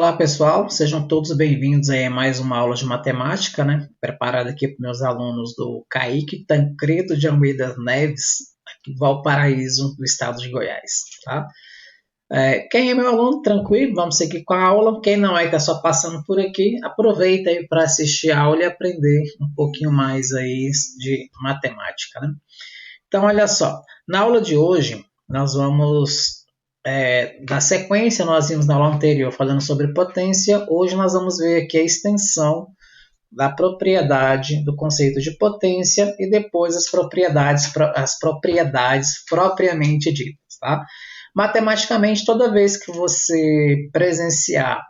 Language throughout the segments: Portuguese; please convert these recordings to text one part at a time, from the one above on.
Olá pessoal, sejam todos bem-vindos a mais uma aula de matemática, né? Preparada aqui para meus alunos do Caíque Tancredo de Almeida Neves, aqui em Valparaíso, do estado de Goiás, tá? Quem é meu aluno, tranquilo, vamos seguir com a aula. Quem não é, que está só passando por aqui, aproveita aí para assistir a aula e aprender um pouquinho mais aí de matemática, né? Então, olha só, na aula de hoje, nós vamos na sequência, nós vimos na aula anterior falando sobre potência. Hoje nós vamos ver aqui a extensão da propriedade do conceito de potência e depois as propriedades propriamente ditas. Tá? Matematicamente, toda vez que você presenciar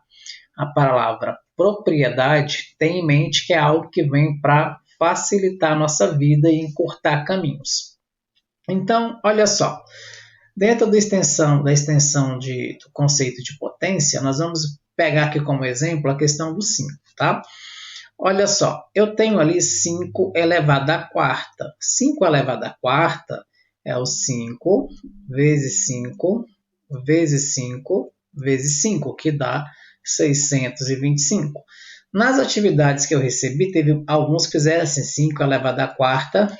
a palavra propriedade, tenha em mente que é algo que vem para facilitar a nossa vida e encurtar caminhos. Então, olha só. Dentro da extensão do conceito de potência, nós vamos pegar aqui como exemplo a questão do 5, tá? Olha só, eu tenho ali 5 elevado à quarta. 5 elevado à quarta é o 5 vezes 5 vezes 5 vezes 5, que dá 625. Nas atividades que eu recebi, teve alguns que fizeram assim, 5 elevado à quarta,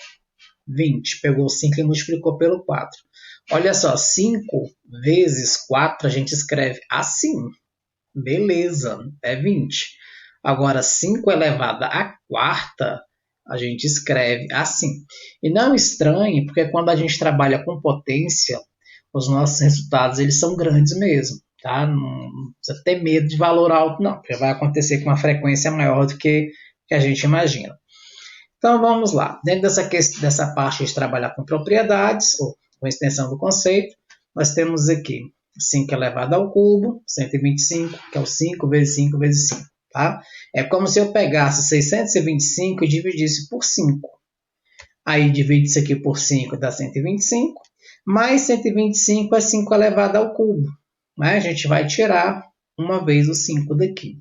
20. Pegou 5 e multiplicou pelo 4. Olha só, 5 vezes 4 a gente escreve assim. Beleza, é 20. Agora, 5 elevado à quarta, a gente escreve assim. E não estranhe, porque quando a gente trabalha com potência, os nossos resultados eles são grandes mesmo. Tá? Não precisa ter medo de valor alto, não, porque vai acontecer com uma frequência maior do que a gente imagina. Então, vamos lá. Dentro dessa parte de trabalhar com propriedades, ou com extensão do conceito, nós temos aqui 5 elevado ao cubo, 125, que é o 5 vezes 5 vezes 5. Tá? É como se eu pegasse 625 e dividisse por 5. Aí divide isso aqui por 5, dá 125. Mais 125 é 5 elevado ao cubo. Né? A gente vai tirar uma vez o 5 daqui.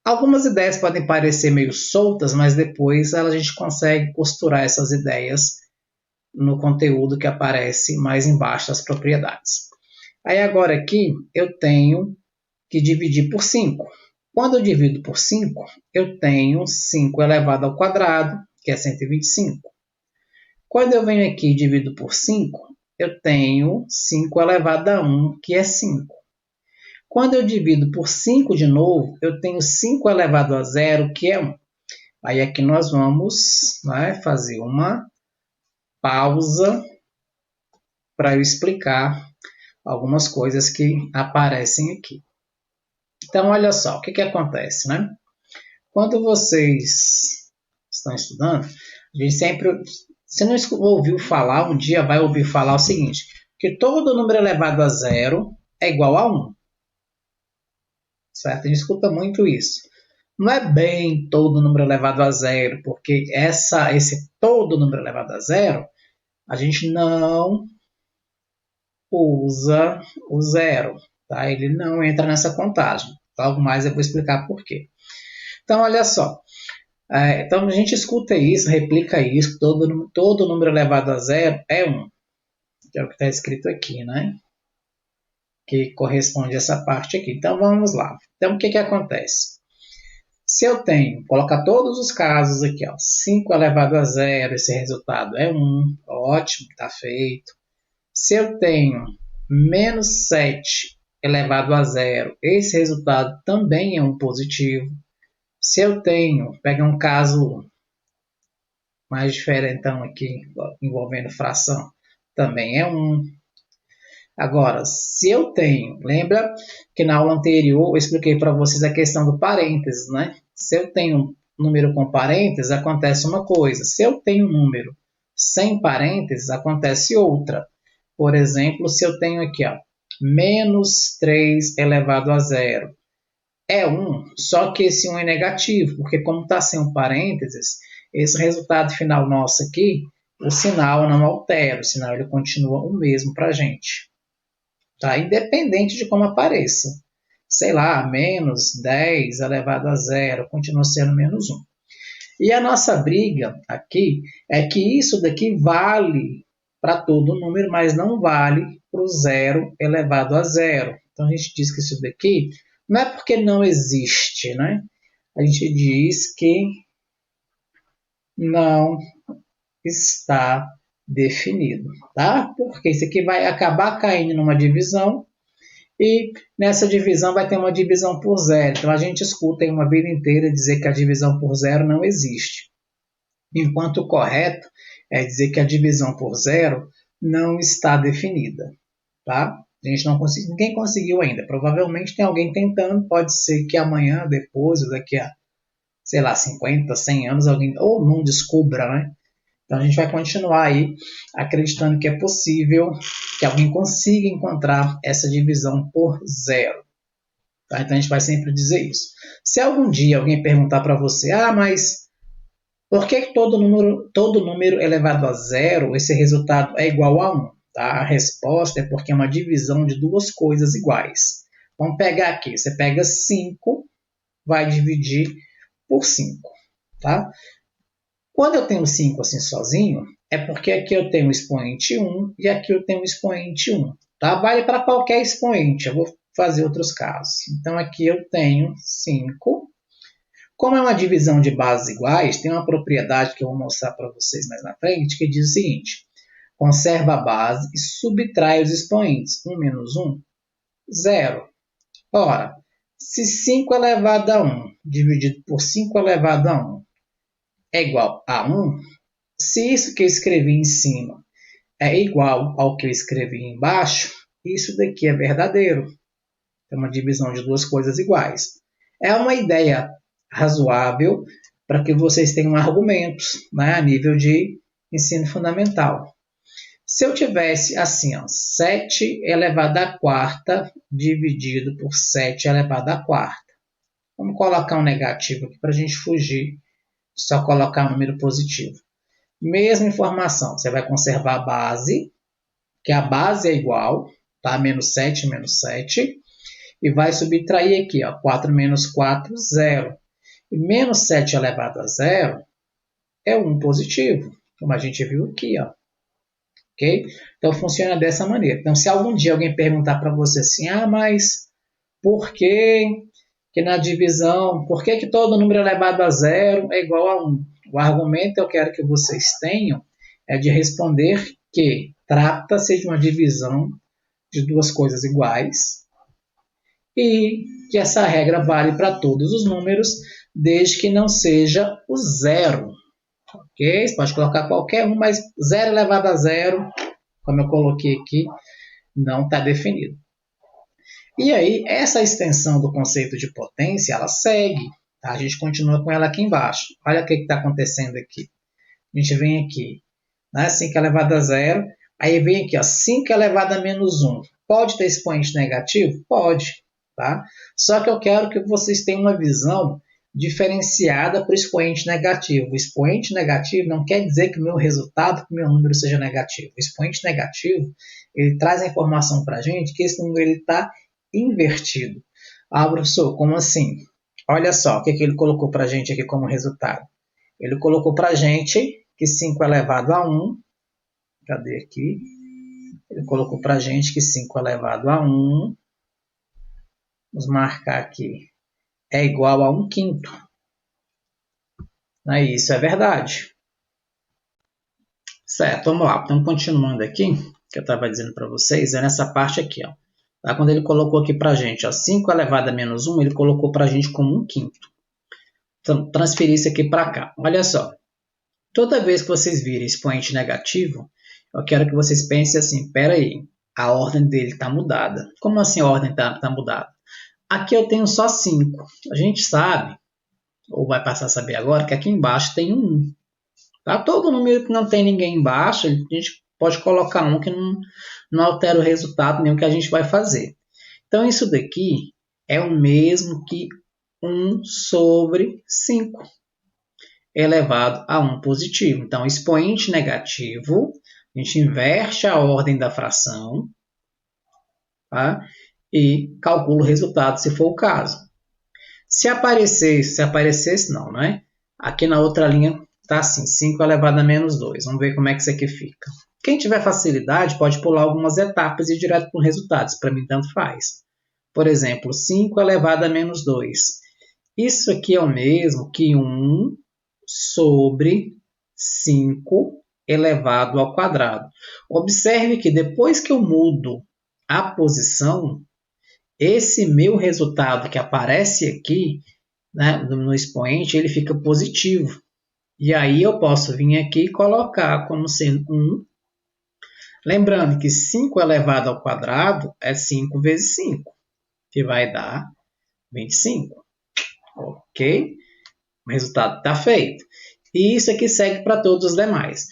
Algumas ideias podem parecer meio soltas, mas depois a gente consegue costurar essas ideias no conteúdo que aparece mais embaixo das propriedades. Aí agora aqui eu tenho que dividir por 5. Quando eu divido por 5, eu tenho 5 elevado ao quadrado, que é 125. Quando eu venho aqui e divido por 5, eu tenho 5 elevado a 1, que é 5. Quando eu divido por 5 de novo, eu tenho 5 elevado a 0, que é 1. Aí aqui nós vamos fazer uma pausa para eu explicar algumas coisas que aparecem aqui. Então, olha só, o que acontece, né? Quando vocês estão estudando, a gente sempre, se não ouviu falar, um dia vai ouvir falar o seguinte, que todo número elevado a 0 é igual a 1. Certo? A gente escuta muito isso. Não é bem todo número elevado a 0, porque esse todo número elevado a 0, a gente não usa o 0. Tá? Ele não entra nessa contagem. Logo mais eu vou explicar por quê. Então, olha só. Então, a gente escuta isso, replica isso, todo número elevado a 0 é 1. Que é o que está escrito aqui, né? Que corresponde a essa parte aqui. Então, vamos lá. Então, o que acontece? Se eu tenho, colocar todos os casos aqui, 5 elevado a 0, esse resultado é 1, ótimo, está feito. Se eu tenho menos 7 elevado a 0, esse resultado também é 1 positivo. Se eu tenho, pega um caso mais diferentão aqui, envolvendo fração, também é 1. Agora, se eu tenho, lembra que na aula anterior eu expliquei para vocês a questão do parênteses, né? Se eu tenho um número com parênteses, acontece uma coisa. Se eu tenho um número sem parênteses, acontece outra. Por exemplo, se eu tenho aqui, menos 3 elevado a 0. É 1, só que esse 1 é negativo, porque como está sem um parênteses, esse resultado final nosso aqui, o sinal não altera, o sinal ele continua o mesmo para a gente. Tá? Independente de como apareça. Sei lá, menos 10 elevado a 0, continua sendo menos 1. E a nossa briga aqui é que isso daqui vale para todo número, mas não vale para o 0 elevado a 0. Então, a gente diz que isso daqui Não é porque não existe, né? A gente diz que não está definido, tá? Porque isso aqui vai acabar caindo numa divisão e nessa divisão vai ter uma divisão por zero. Então a gente escuta aí uma vida inteira dizer que a divisão por zero não existe. Enquanto o correto é dizer que a divisão por zero não está definida, tá? A gente não conseguiu, ninguém conseguiu ainda. Provavelmente tem alguém tentando, pode ser que amanhã, depois, ou daqui a, sei lá, 50, 100 anos, alguém ou não descubra, né? Então a gente vai continuar aí acreditando que é possível que alguém consiga encontrar essa divisão por zero. Tá? Então a gente vai sempre dizer isso. Se algum dia alguém perguntar para você, mas por que todo número elevado a zero, esse resultado é igual a 1? Tá? A resposta é porque é uma divisão de duas coisas iguais. Vamos pegar aqui, você pega 5, vai dividir por 5. Tá? Quando eu tenho 5 assim sozinho, é porque aqui eu tenho o expoente 1 e aqui eu tenho o expoente 1. Tá? Vale para qualquer expoente, eu vou fazer outros casos. Então aqui eu tenho 5. Como é uma divisão de bases iguais, tem uma propriedade que eu vou mostrar para vocês mais na frente, que diz o seguinte: conserva a base e subtrai os expoentes. 1 menos 1, 0. Ora, se 5 elevado a 1 dividido por 5 elevado a 1 é igual a 1, se isso que eu escrevi em cima é igual ao que eu escrevi embaixo, isso daqui é verdadeiro. É uma divisão de duas coisas iguais. É uma ideia razoável para que vocês tenham argumentos, né, a nível de ensino fundamental. Se eu tivesse assim, 7 elevado à quarta dividido por 7 elevado à quarta. Vamos colocar um negativo aqui para a gente fugir, só colocar um número positivo. Mesma informação, você vai conservar a base, que a base é igual, tá? Menos 7, menos 7, e vai subtrair aqui, 4 menos 4, 0. E menos 7 elevado a 0 é 1 positivo, como a gente viu aqui. Okay? Então, funciona dessa maneira. Então, se algum dia alguém perguntar para você assim, mas por que na divisão, por que todo número elevado a 0 é igual a 1? O argumento que eu quero que vocês tenham é de responder que trata-se de uma divisão de duas coisas iguais e que essa regra vale para todos os números, desde que não seja o zero. Ok? Você pode colocar qualquer um, mas 0 elevado a 0, como eu coloquei aqui, não está definido. E aí, essa extensão do conceito de potência, ela segue. Tá? A gente continua com ela aqui embaixo. Olha o que está acontecendo aqui. A gente vem aqui, né? 5 elevado a 0. Aí vem aqui, 5 elevado a menos 1. Pode ter expoente negativo? Pode. Tá? Só que eu quero que vocês tenham uma visão diferenciada para o expoente negativo. O expoente negativo não quer dizer que o meu resultado, que o meu número seja negativo. O expoente negativo, ele traz a informação para a gente que esse número está invertido. Professor, como assim? Olha só o que ele colocou para a gente aqui como resultado. Ele colocou para a gente que 5 elevado a 1, cadê aqui? Ele colocou para a gente que 5 elevado a 1, vamos marcar aqui, é igual a 1 quinto. Isso é verdade. Certo, vamos lá. Então, continuando aqui, que eu estava dizendo para vocês, é nessa parte aqui. Tá? Quando ele colocou aqui para a gente 5 elevado a menos 1, ele colocou para a gente como 1 quinto. Então, transferir isso aqui para cá. Olha só. Toda vez que vocês virem expoente negativo, eu quero que vocês pensem assim, espera aí, a ordem dele está mudada. Como assim a ordem está mudada? Aqui eu tenho só 5. A gente sabe, ou vai passar a saber agora, que aqui embaixo tem um 1. Tá? Todo número que não tem ninguém embaixo, a gente pode colocar um que não altera o resultado nem o que a gente vai fazer. Então, isso daqui é o mesmo que 1 sobre 5 elevado a 1 positivo. Então, expoente negativo, a gente inverte a ordem da fração, tá? E calcula o resultado, se for o caso. Se aparecesse não, né? Aqui na outra linha está assim, 5 elevado a menos 2. Vamos ver como é que isso aqui fica. Quem tiver facilidade pode pular algumas etapas e ir direto para o resultado. Isso para mim tanto faz. Por exemplo, 5 elevado a menos 2. Isso aqui é o mesmo que 1 sobre 5 elevado ao quadrado. Observe que depois que eu mudo a posição, esse meu resultado que aparece aqui, né, no expoente, ele fica positivo. E aí eu posso vir aqui e colocar como sendo 1. Lembrando que 5 elevado ao quadrado é 5 vezes 5, que vai dar 25. Ok? O resultado está feito. E isso aqui segue para todos os demais.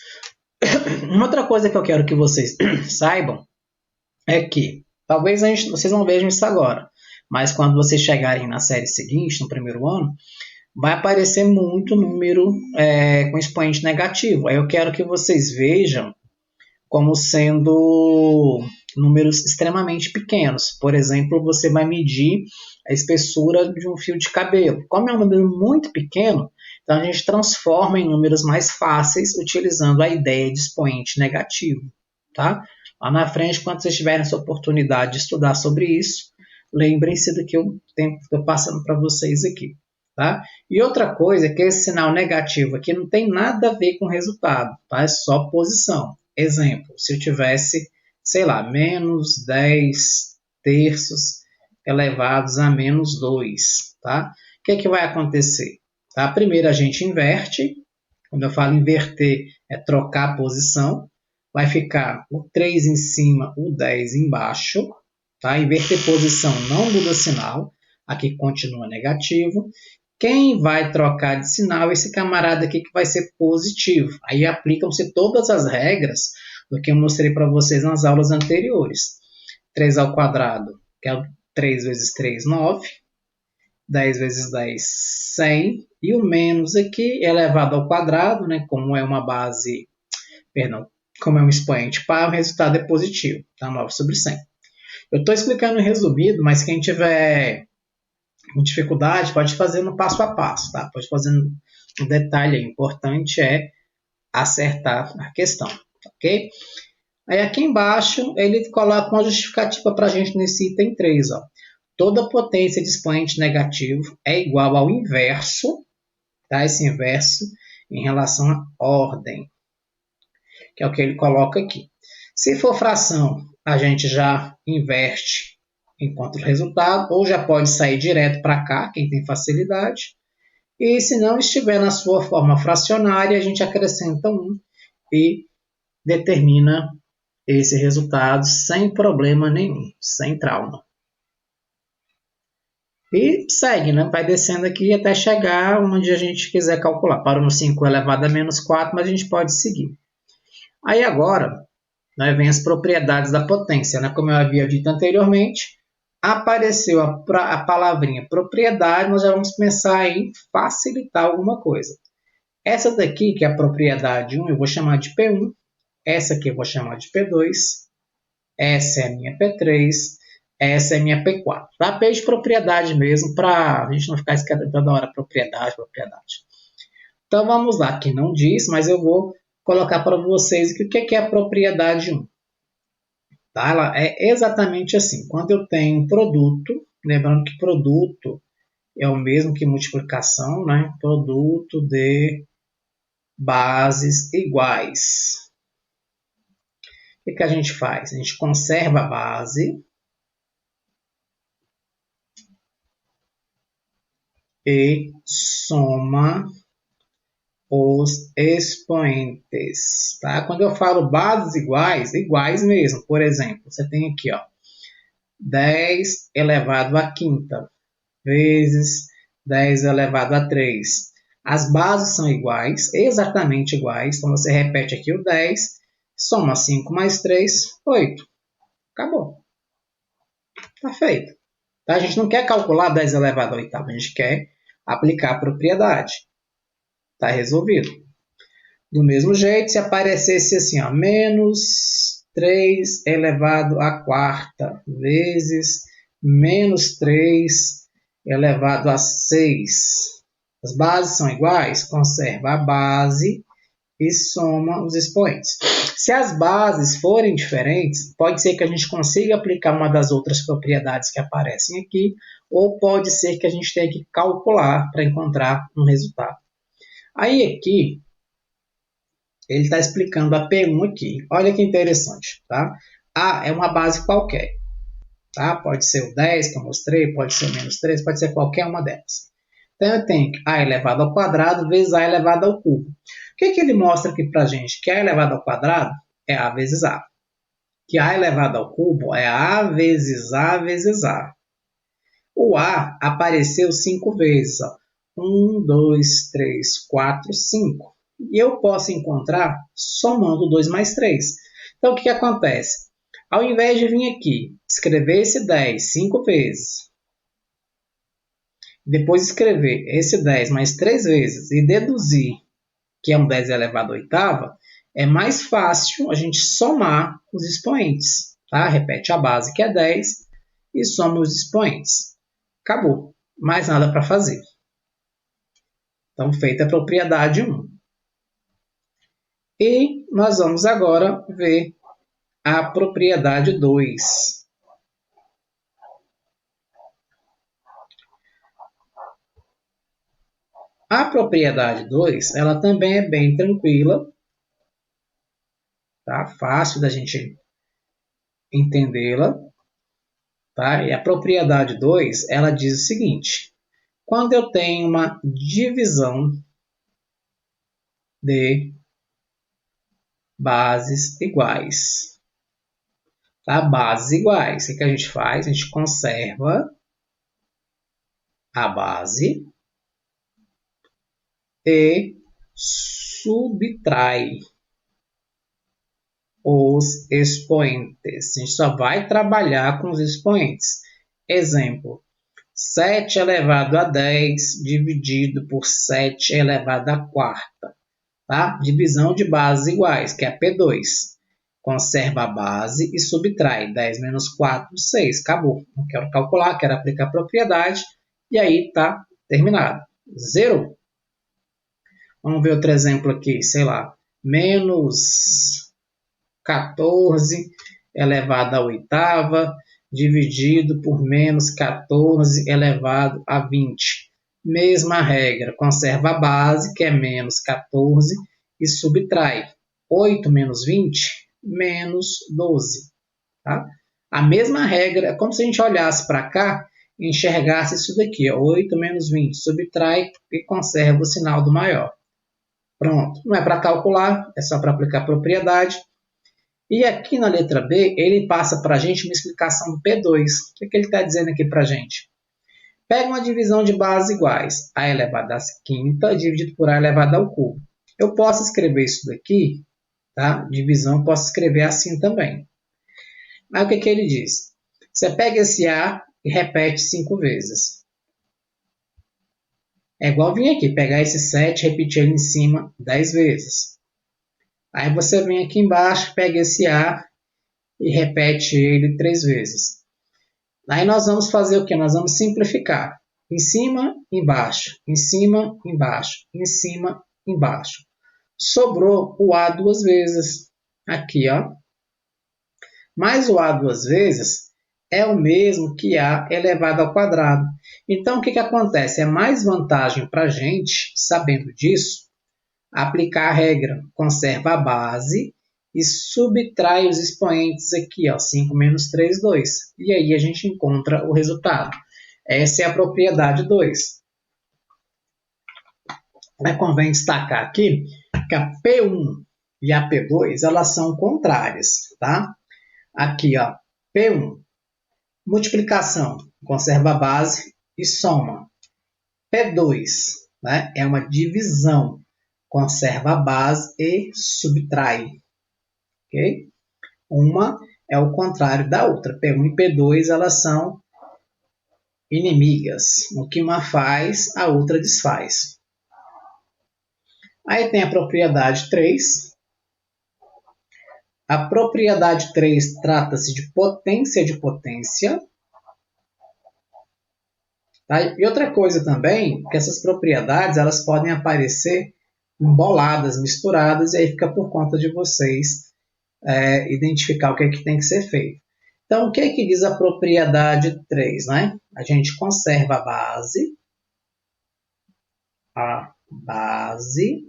Uma outra coisa que eu quero que vocês saibam é que, talvez vocês não vejam isso agora, mas quando vocês chegarem na série seguinte, no primeiro ano, vai aparecer muito número com expoente negativo. Aí eu quero que vocês vejam como sendo números extremamente pequenos. Por exemplo, você vai medir a espessura de um fio de cabelo. Como é um número muito pequeno, então a gente transforma em números mais fáceis utilizando a ideia de expoente negativo. Tá? Lá na frente, quando vocês tiverem essa oportunidade de estudar sobre isso, lembrem-se do que eu estou passando para vocês aqui. Tá? E outra coisa é que esse sinal negativo aqui não tem nada a ver com resultado, tá? É só posição. Exemplo, se eu tivesse, sei lá, menos 10 terços elevados a menos 2, tá? O que é que vai acontecer? Tá? Primeiro a gente inverte. Quando eu falo inverter, é trocar a posição. Vai ficar o 3 em cima, o 10 embaixo. Tá? Inverter posição não muda sinal. Aqui continua negativo. Quem vai trocar de sinal é esse camarada aqui que vai ser positivo. Aí aplicam-se todas as regras do que eu mostrei para vocês nas aulas anteriores. 3 ao quadrado, que é 3 vezes 3, 9. 10 vezes 10, 100. E o menos aqui elevado ao quadrado, né, como é uma base, perdão, como é um expoente par, o resultado é positivo. Tá? 9 sobre 100. Eu estou explicando resumido, mas quem tiver com dificuldade, pode fazer no passo a passo, tá? Pode fazer um detalhe aí. O importante é acertar a questão, ok? Aí aqui embaixo, ele coloca uma justificativa para a gente nesse item 3, ó. Toda potência de expoente negativo é igual ao inverso, tá? Esse inverso em relação à ordem, que é o que ele coloca aqui. Se for fração, a gente já inverte encontra o resultado, ou já pode sair direto para cá, quem tem facilidade. E se não estiver na sua forma fracionária, a gente acrescenta 1 e determina esse resultado sem problema nenhum, sem trauma. E segue, né? Vai descendo aqui até chegar onde a gente quiser calcular. Para no 5 elevado a menos 4, mas a gente pode seguir. Aí agora, né, vem as propriedades da potência. Né? Como eu havia dito anteriormente, apareceu a palavrinha propriedade, nós já vamos pensar em facilitar alguma coisa. Essa daqui, que é a propriedade 1, eu vou chamar de P1. Essa aqui eu vou chamar de P2. Essa é a minha P3. Essa é a minha P4. Tá? P de propriedade mesmo, para a gente não ficar escrevendo toda hora propriedade. Então vamos lá, aqui não diz, mas eu vou colocar para vocês o que é a propriedade 1. Tá? Ela é exatamente assim. Quando eu tenho um produto, lembrando que produto é o mesmo que multiplicação, né? Produto de bases iguais. O que a gente faz? A gente conserva a base e soma os expoentes. Tá? Quando eu falo bases iguais, iguais mesmo. Por exemplo, você tem aqui, ó, 10 elevado à quinta vezes 10 elevado a 3. As bases são iguais, exatamente iguais. Então, você repete aqui o 10, soma 5 mais 3, 8. Acabou. Está feito. Tá? A gente não quer calcular 10 elevado à oitava, a gente quer aplicar a propriedade. Está resolvido. Do mesmo jeito, se aparecesse assim, ó, menos 3 elevado à quarta vezes menos 3 elevado a 6. As bases são iguais? Conserva a base e soma os expoentes. Se as bases forem diferentes, pode ser que a gente consiga aplicar uma das outras propriedades que aparecem aqui, ou pode ser que a gente tenha que calcular para encontrar um resultado. Aí aqui, ele está explicando a P1 aqui. Olha que interessante, tá? A é uma base qualquer, tá? Pode ser o 10 que eu mostrei, pode ser o menos 3, pode ser qualquer uma delas. Então, eu tenho a elevado ao quadrado vezes a elevado ao cubo. O que ele mostra aqui para a gente? Que a elevado ao quadrado é a vezes a. Que a elevado ao cubo é a vezes a vezes a. O a apareceu 5 vezes. Ó. 1, 2, 3, 4, 5. E eu posso encontrar somando 2 mais 3. Então, o que acontece? Ao invés de vir aqui, escrever esse 10 5 vezes, depois escrever esse 10 mais 3 vezes e deduzir que é um 10 elevado à oitava, é mais fácil a gente somar os expoentes. Tá? Repete a base, que é 10, e soma os expoentes. Acabou. Mais nada para fazer. Então, feita a propriedade 1. E nós vamos agora ver a propriedade 2. A propriedade 2, ela também é bem tranquila, tá? Fácil da gente entendê-la, tá? E a propriedade 2, ela diz o seguinte: quando eu tenho uma divisão de bases iguais, tá? Bases iguais, o que a gente faz? A gente conserva a base e subtrai os expoentes. A gente só vai trabalhar com os expoentes. Exemplo, 7 elevado a 10 dividido por 7 elevado a quarta. Tá? Divisão de bases iguais, que é a P2. Conserva a base e subtrai. 10 menos 4, 6. Acabou. Não quero calcular, quero aplicar a propriedade. E aí está terminado. Zero. Vamos ver outro exemplo aqui. Sei lá. Menos 14 elevado à oitava dividido por menos 14 elevado a 20. Mesma regra, conserva a base, que é menos 14, e subtrai. 8 menos 20, menos 12. Tá? A mesma regra, é como se a gente olhasse para cá e enxergasse isso daqui. 8 menos 20, subtrai e conserva o sinal do maior. Pronto, não é para calcular, é só para aplicar a propriedade. E aqui na letra B, ele passa para a gente uma explicação do P2. O que ele está dizendo aqui para a gente? Pega uma divisão de bases iguais. A elevado à quinta dividido por A elevado ao cubo. Eu posso escrever isso daqui, tá? Divisão, posso escrever assim também. Aí o que ele diz? Você pega esse A e repete 5 vezes. É igual vir aqui, pegar esse 7 e repetir ele em cima 10 vezes. Aí você vem aqui embaixo, pega esse A e repete ele 3 vezes. Aí nós vamos fazer o quê? Nós vamos simplificar. Em cima, embaixo. Em cima, embaixo. Em cima, embaixo. Sobrou o A 2 vezes. Aqui, ó. Mas o A 2 vezes é o mesmo que A elevado ao quadrado. Então, o que acontece? É mais vantagem para a gente, sabendo disso, aplicar a regra. Conserva a base e subtrai os expoentes aqui, ó, 5 menos 3, 2. E aí a gente encontra o resultado. Essa é a propriedade 2. Mas convém destacar aqui que a P1 e a P2 elas são contrárias. Tá? Aqui, ó, P1, multiplicação, conserva a base e soma. P2, né, é uma divisão, conserva a base e subtrai. Okay? Uma é o contrário da outra. P1 e P2 elas são inimigas. O que uma faz, a outra desfaz. Aí tem a propriedade 3. A propriedade 3 trata-se de potência de potência. Tá? E outra coisa também, que essas propriedades elas podem aparecer emboladas, misturadas, e aí fica por conta de vocês identificar o que é que tem que ser feito. Então, o que é que diz a propriedade 3, né? A gente conserva a base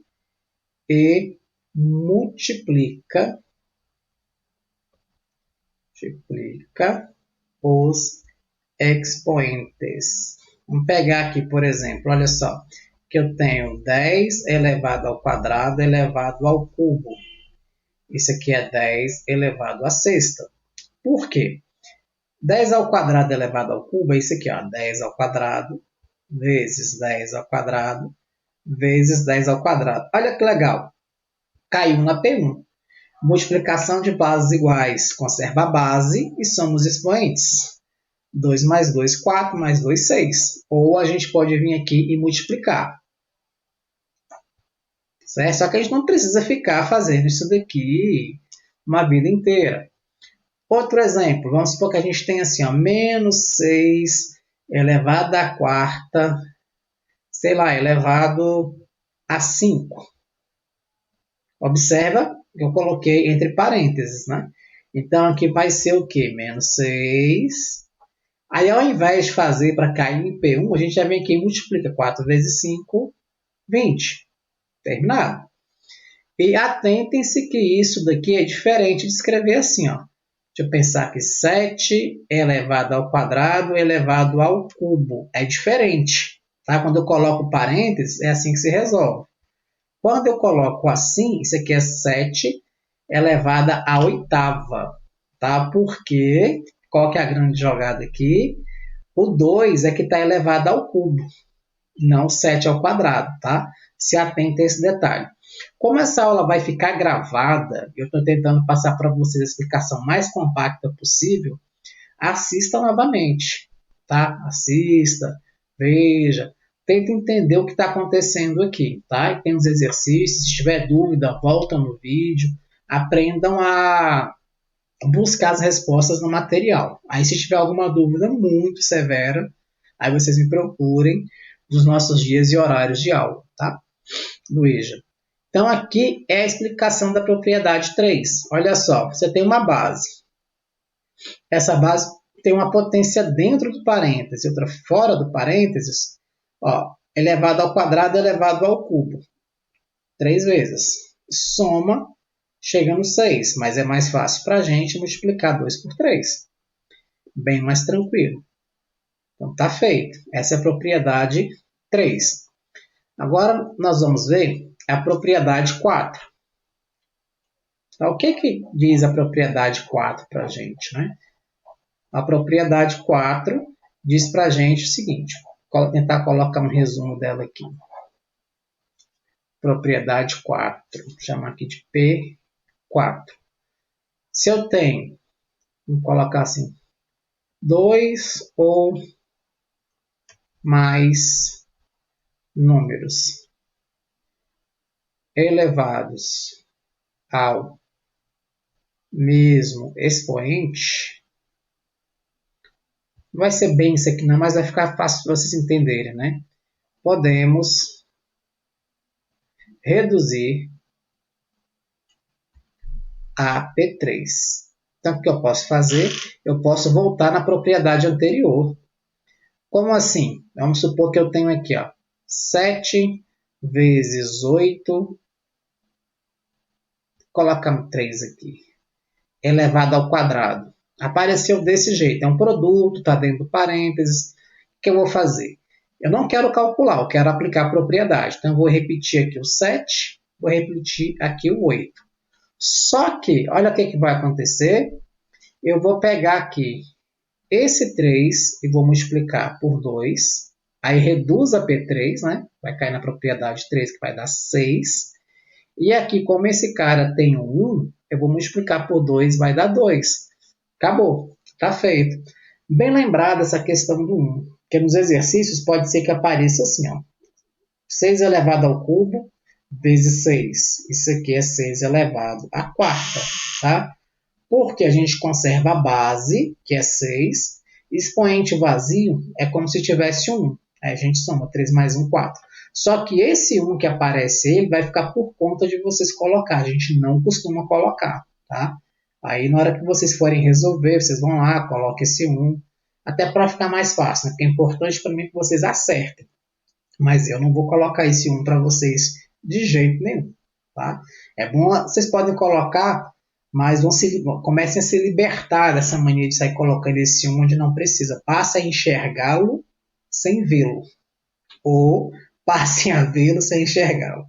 e multiplica os expoentes. Vamos pegar aqui, por exemplo, olha só, que eu tenho 10 elevado ao quadrado elevado ao cubo. Isso aqui é 10 elevado à sexta. Por quê? 10 ao quadrado elevado ao cubo é isso aqui, ó, 10 ao quadrado vezes 10 ao quadrado vezes 10 ao quadrado. Olha que legal. Caiu na P1. Multiplicação de bases iguais. Conserva a base e somos expoentes. 2 mais 2, 4, mais 2, 6. Ou a gente pode vir aqui e multiplicar. Certo? Só que a gente não precisa ficar fazendo isso daqui uma vida inteira. Outro exemplo, vamos supor que a gente tem assim, ó, menos 6 elevado à quarta, sei lá, elevado a 5. Observa que eu coloquei entre parênteses, né? Então, aqui vai ser o quê? Menos 6. Aí, ao invés de fazer para cair em P1, a gente já vem aqui e multiplica 4 vezes 5, 20. Terminado. E atentem-se que isso daqui é diferente de escrever assim, ó. Deixa eu pensar que 7 elevado ao quadrado elevado ao cubo. É diferente. Tá? Quando eu coloco parênteses, é assim que se resolve. Quando eu coloco assim, isso aqui é 7 elevada à oitava. Tá? Porque, qual que é a grande jogada aqui? O 2 é que está elevado ao cubo, não 7 ao quadrado. Tá? Se atenta a esse detalhe. Como essa aula vai ficar gravada, eu estou tentando passar para vocês a explicação mais compacta possível, assista novamente, tá? Assista, veja, tenta entender o que está acontecendo aqui, tá? E tem uns exercícios, se tiver dúvida, volta no vídeo, aprendam a buscar as respostas no material. Aí se tiver alguma dúvida muito severa, aí vocês me procurem nos nossos dias e horários de aula, tá? Luísa. Então, aqui é a explicação da propriedade 3. Olha só, você tem uma base. Essa base tem uma potência dentro do parênteses, outra fora do parênteses, ó, elevado ao quadrado elevado ao cubo. 3 vezes. Soma, chega no 6, mas é mais fácil para a gente multiplicar 2 por 3. Bem mais tranquilo. Então, está feito. Essa é a propriedade 3. Agora, nós vamos ver a propriedade 4. Então, o que diz a propriedade 4 para a gente? Né? A propriedade 4 diz para a gente o seguinte, vou tentar colocar um resumo dela aqui. Propriedade 4, vou chamar aqui de P4. Se eu tenho, vamos colocar assim, 2 ou mais números elevados ao mesmo expoente, vai ser bem isso aqui, não, mas vai ficar fácil para vocês entenderem, né? Podemos reduzir a P3. Então, o que eu posso fazer? Eu posso voltar na propriedade anterior. Como assim? Vamos supor que eu tenho aqui, ó, 7 vezes 8, colocamos 3 aqui, elevado ao quadrado. Apareceu desse jeito, é um produto, está dentro do parênteses. O que eu vou fazer? Eu não quero calcular, eu quero aplicar a propriedade. Então, eu vou repetir aqui o 7, vou repetir aqui o 8. Só que, olha o que vai acontecer. Eu vou pegar aqui esse 3 e vou multiplicar por 2. Aí reduz a P3, né? Vai cair na propriedade 3, que vai dar 6. E aqui, como esse cara tem um 1, eu vou multiplicar por 2, vai dar 2. Acabou, está feito. Bem lembrada essa questão do 1, porque nos exercícios pode ser que apareça assim, ó, 6 elevado ao cubo vezes 6. Isso aqui é 6 elevado à quarta, tá? Porque a gente conserva a base, que é 6. Expoente vazio é como se tivesse 1. Aí a gente soma 3 mais 1, 4. Só que esse 1 que aparece, ele vai ficar por conta de vocês colocar. A gente não costuma colocar, tá? Aí na hora que vocês forem resolver, vocês vão lá, coloquem esse 1. Até para ficar mais fácil, né? Porque é importante para mim que vocês acertem. Mas eu não vou colocar esse 1 para vocês de jeito nenhum, tá? É bom, vocês podem colocar, mas comecem a se libertar dessa mania de sair colocando esse 1 onde não precisa. Passem a enxergá-lo sem vê-lo. Ou passem a vê-lo sem enxergá-lo.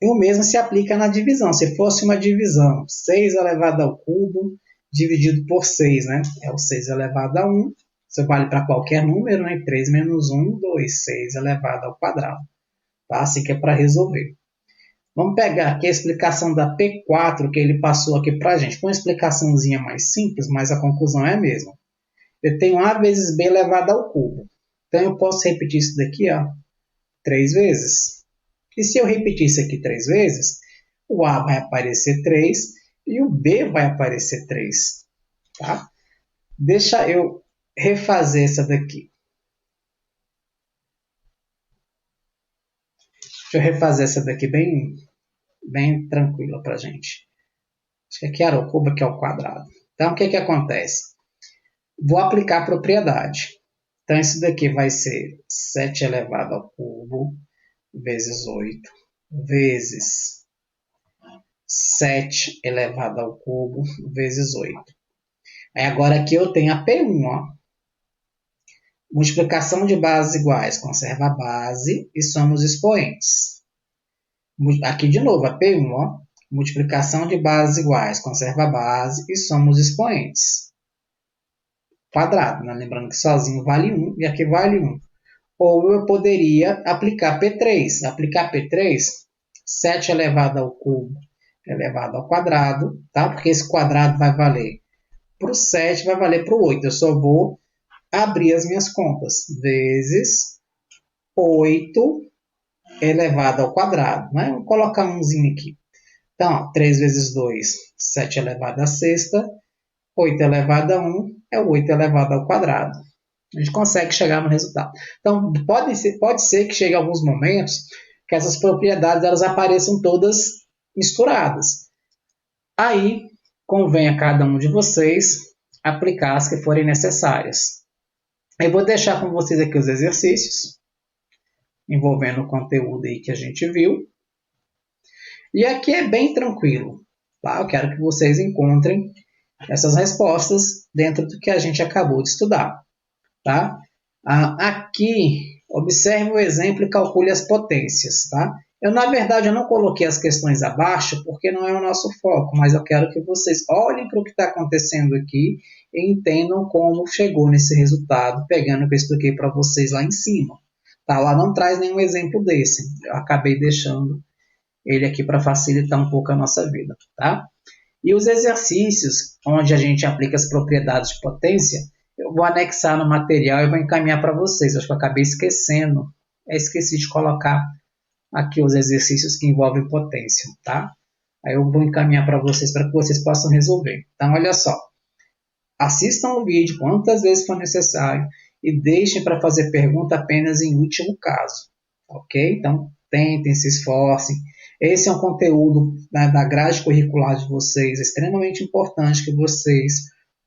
E o mesmo se aplica na divisão. Se fosse uma divisão, 6 elevado ao cubo dividido por 6, né? É o 6 elevado a 1. Isso vale para qualquer número, né? 3 menos 1, 2. 6 elevado ao quadrado. Tá? Assim que é para resolver. Vamos pegar aqui a explicação da P4 que ele passou aqui para a gente. Com uma explicaçãozinha mais simples, mas a conclusão é a mesma. Eu tenho A vezes B elevado ao cubo. Então eu posso repetir isso daqui, ó, 3 vezes. E se eu repetir isso aqui 3 vezes, o A vai aparecer 3 e o B vai aparecer 3. Tá? Deixa eu refazer essa daqui. Deixa eu refazer essa daqui bem tranquila para a gente. Acho que aqui era o cubo, aqui é o quadrado. Então, o que acontece? Vou aplicar a propriedade. Então, isso daqui vai ser 7 elevado ao cubo vezes 8 vezes 7 elevado ao cubo vezes 8. Aí agora aqui eu tenho a P1, ó. Multiplicação de bases iguais, conserva a base e soma os expoentes. Aqui de novo, a P1, ó. Multiplicação de bases iguais, conserva a base e soma os expoentes. Quadrado, né? Lembrando que sozinho vale 1 e aqui vale 1. Ou eu poderia aplicar P3. Aplicar P3, 7 elevado ao cubo elevado ao quadrado, tá? Porque esse quadrado vai valer para o 7, vai valer para o 8. Eu só vou abrir as minhas contas. Vezes 8 elevado ao quadrado. Né? Vou colocar umzinho aqui. Então, ó, 3 vezes 2, 7 elevado à sexta. 8 elevado a 1 é 8 elevado ao quadrado. A gente consegue chegar no resultado. Então, pode ser que chegue alguns momentos que essas propriedades elas apareçam todas misturadas. Aí, convém a cada um de vocês aplicar as que forem necessárias. Eu vou deixar com vocês aqui os exercícios, envolvendo o conteúdo aí que a gente viu. E aqui é bem tranquilo. Tá? Eu quero que vocês encontrem essas respostas dentro do que a gente acabou de estudar. Tá? Aqui, observe o exemplo e calcule as potências. Tá? Na verdade, eu não coloquei as questões abaixo porque não é o nosso foco, mas eu quero que vocês olhem para o que está acontecendo aqui e entendam como chegou nesse resultado, pegando o que eu expliquei para vocês lá em cima. Tá? Lá não traz nenhum exemplo desse. Eu acabei deixando ele aqui para facilitar um pouco a nossa vida. Tá? E os exercícios, onde a gente aplica as propriedades de potência, eu vou anexar no material e vou encaminhar para vocês. Acho que eu acabei esquecendo. Esqueci de colocar aqui os exercícios que envolvem potência. Tá? Aí eu vou encaminhar para vocês que vocês possam resolver. Então, olha só. Assistam o vídeo quantas vezes for necessário e deixem para fazer pergunta apenas em último caso. Ok? Então, tentem, se esforcem. Esse é um conteúdo da grade curricular de vocês, extremamente importante que vocês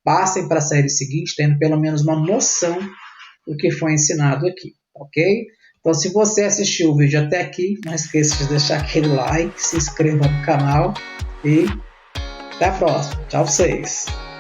passem para a série seguinte, tendo pelo menos uma noção do que foi ensinado aqui, ok? Então, se você assistiu o vídeo até aqui, não esqueça de deixar aquele like, se inscreva no canal e até a próxima. Tchau pra vocês!